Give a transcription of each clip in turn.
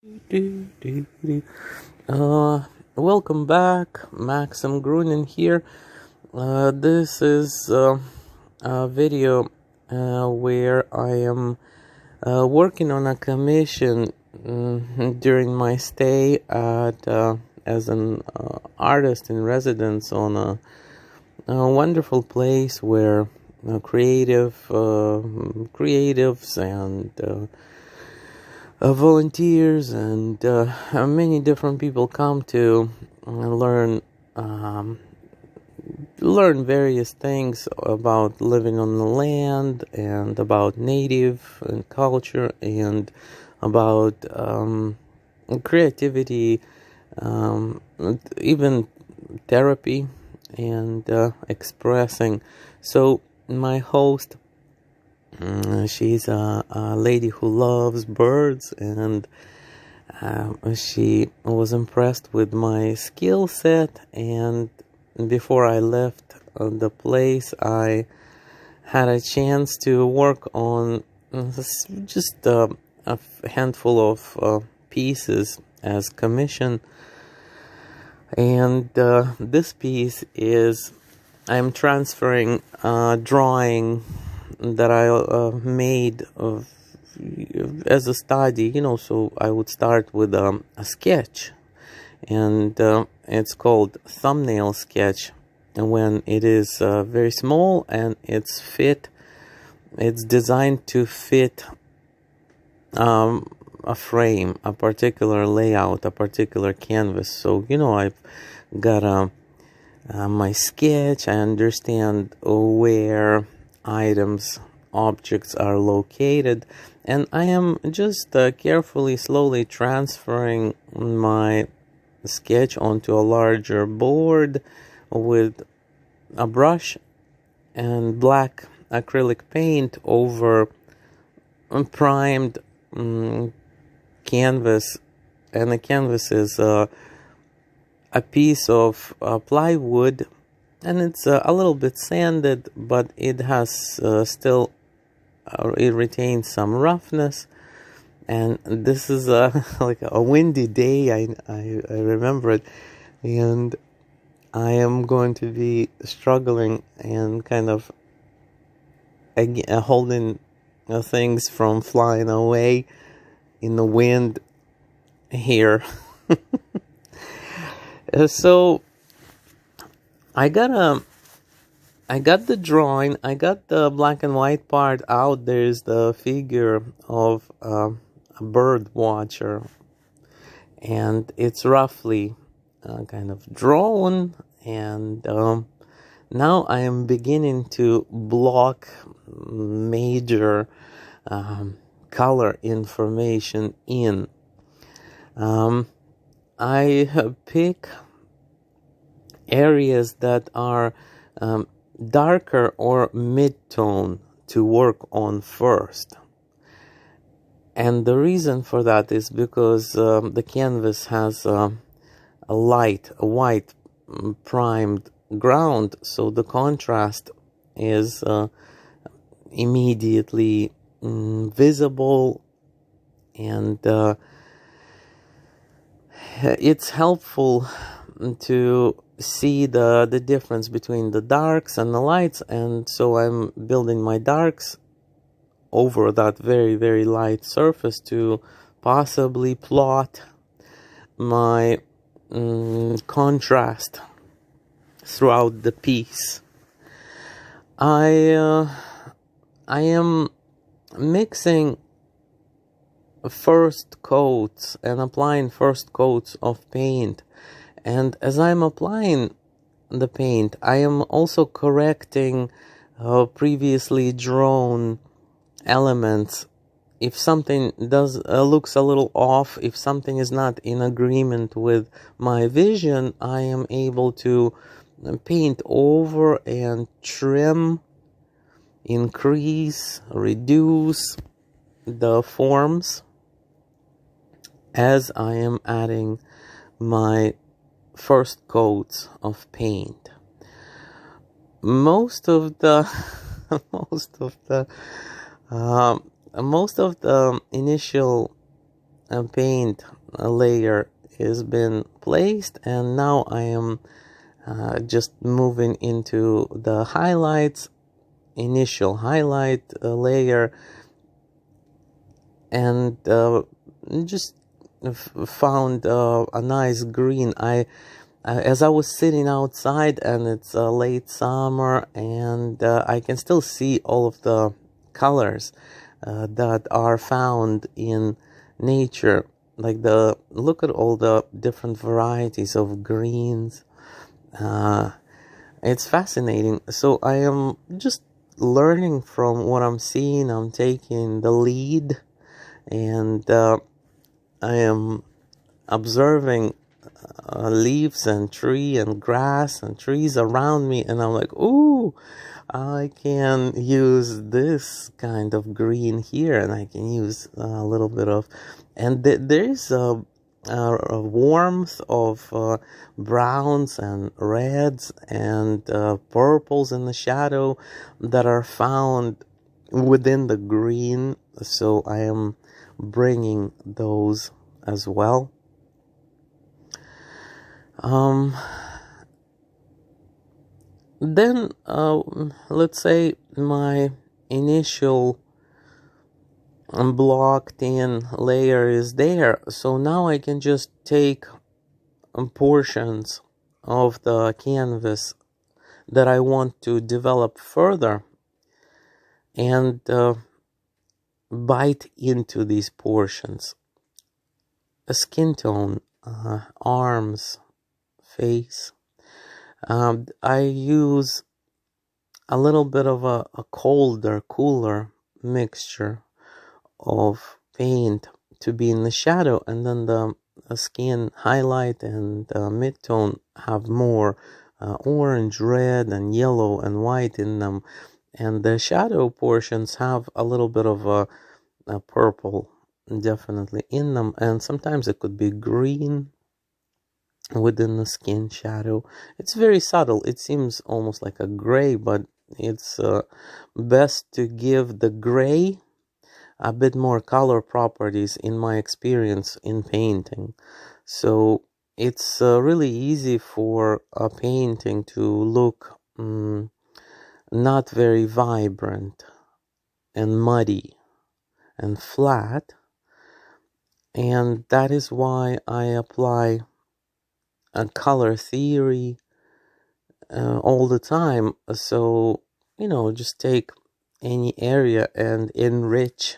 Do, do, do. Welcome back, maximgruninart here. This is a video where I am working on a commission during my stay at as an artist in residence on a wonderful place where creatives and volunteers and many different people come to learn various things about living on the land and about native and culture and about creativity, even therapy and expressing. So my host, she's a lady who loves birds, and she was impressed with my skill set. And before I left the place, I had a chance to work on just a handful of pieces as commission. And this piece is, I'm transferring a drawing that I made as a study, so I would start with a sketch, and it's called thumbnail sketch, and when it is very small and it's designed to fit a frame, a particular layout, a particular canvas. So I've got my sketch. I understand where items, objects are located, and I am just carefully, slowly transferring my sketch onto a larger board with a brush and black acrylic paint over primed canvas. And the canvas is a piece of plywood, and it's a little bit sanded, but it has still, it retains some roughness. And this is like a windy day, I remember it, and I am going to be struggling and kind of holding things from flying away in the wind here. So I got the drawing, I got the black and white part out. There's the figure of a bird watcher, and it's roughly kind of drawn, and now I am beginning to block major color information in. I pick areas that are darker or mid-tone to work on first. And the reason for that is because the canvas has a white primed ground, so the contrast is immediately visible, and it's helpful to see the difference between the darks and the lights. And so I'm building my darks over that very, very light surface to possibly plot my contrast throughout the piece. I am mixing first coats and applying first coats of paint. And as I'm applying the paint, I am also correcting previously drawn elements. If something looks a little off, if something is not in agreement with my vision, I am able to paint over and trim, increase, reduce the forms as I am adding my first coats of paint. Most of the most of the initial paint layer has been placed, and now I am just moving into the highlights, initial highlight layer, and just found a nice green. As I was sitting outside, and it's late summer, and I can still see all of the colors that are found in nature. Like look at all the different varieties of greens. It's fascinating. So I am just learning from what I'm seeing. I'm taking the lead, and I am observing leaves and tree and grass and trees around me, and I'm like, ooh, I can use this kind of green here, and I can use a little bit of, and there's a warmth of browns and reds and purples in the shadow that are found within the green. So I am bringing those as well. Then let's say my initial blocked in layer is there, so now I can just take portions of the canvas that I want to develop further and bite into these portions. A skin tone, arms, face. I use a little bit of a cooler mixture of paint to be in the shadow, and then the skin highlight and mid-tone have more orange, red, and yellow and white in them, and the shadow portions have a little bit of a purple definitely in them, and sometimes it could be green within the skin shadow. It's very subtle. It seems almost like a gray, but it's best to give the gray a bit more color properties in my experience in painting. So it's really easy for a painting to look not very vibrant and muddy and flat, and that is why I apply a color theory all the time. So, just take any area and enrich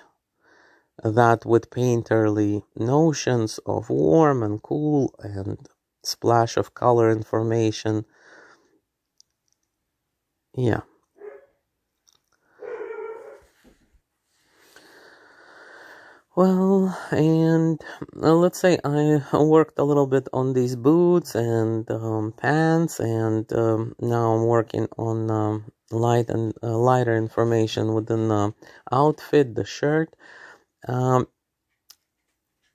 that with painterly notions of warm and cool and splash of color information. Yeah. Well, and let's say I worked a little bit on these boots and pants, and now I'm working on lighter information within the outfit, the shirt.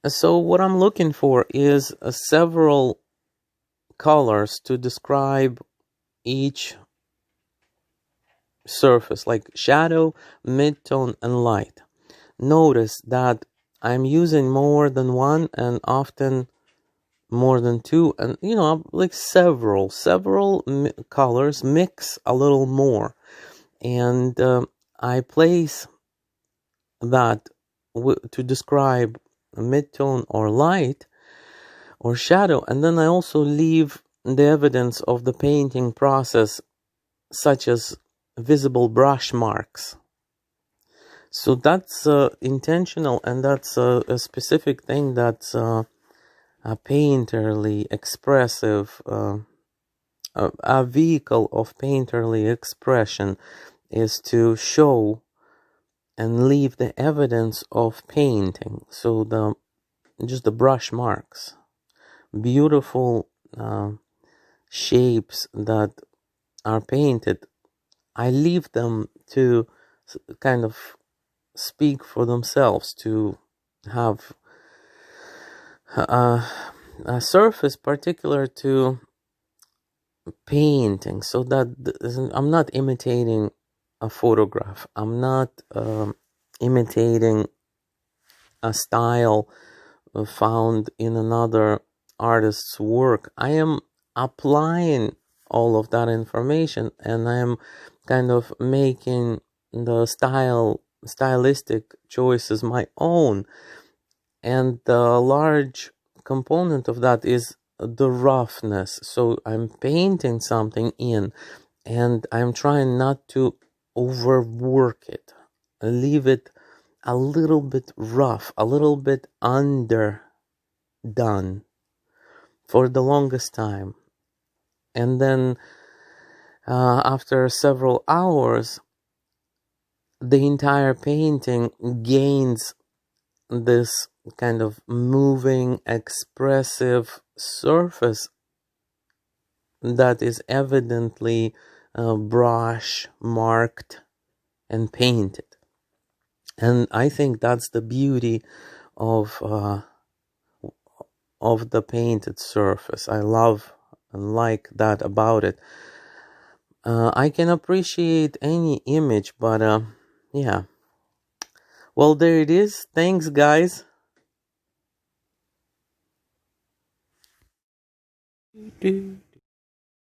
So what I'm looking for is several colors to describe each surface, like shadow, mid-tone, and light. Notice that I'm using more than one and often more than two, and like several colors mix a little more, and I place that to describe mid-tone or light or shadow, and then I also leave the evidence of the painting process, such as visible brush marks. So that's intentional, and that's a specific thing that's a painterly expressive, a vehicle of painterly expression is to show and leave the evidence of painting. So just the brush marks, beautiful shapes that are painted, I leave them to kind of speak for themselves, to have a surface particular to painting, so that I'm not imitating a photograph. I'm not imitating a style found in another artist's work. I am applying all of that information, and I am kind of making the stylistic choices my own. And the large component of that is the roughness. So I'm painting something in, and I'm trying not to overwork it. Leave it a little bit rough, a little bit underdone for the longest time. And then after several hours, the entire painting gains this kind of moving, expressive surface that is evidently brush marked and painted. And I think that's the beauty of the painted surface. I love and like that about it. I can appreciate any image, but yeah. Well, there it is. Thanks, guys.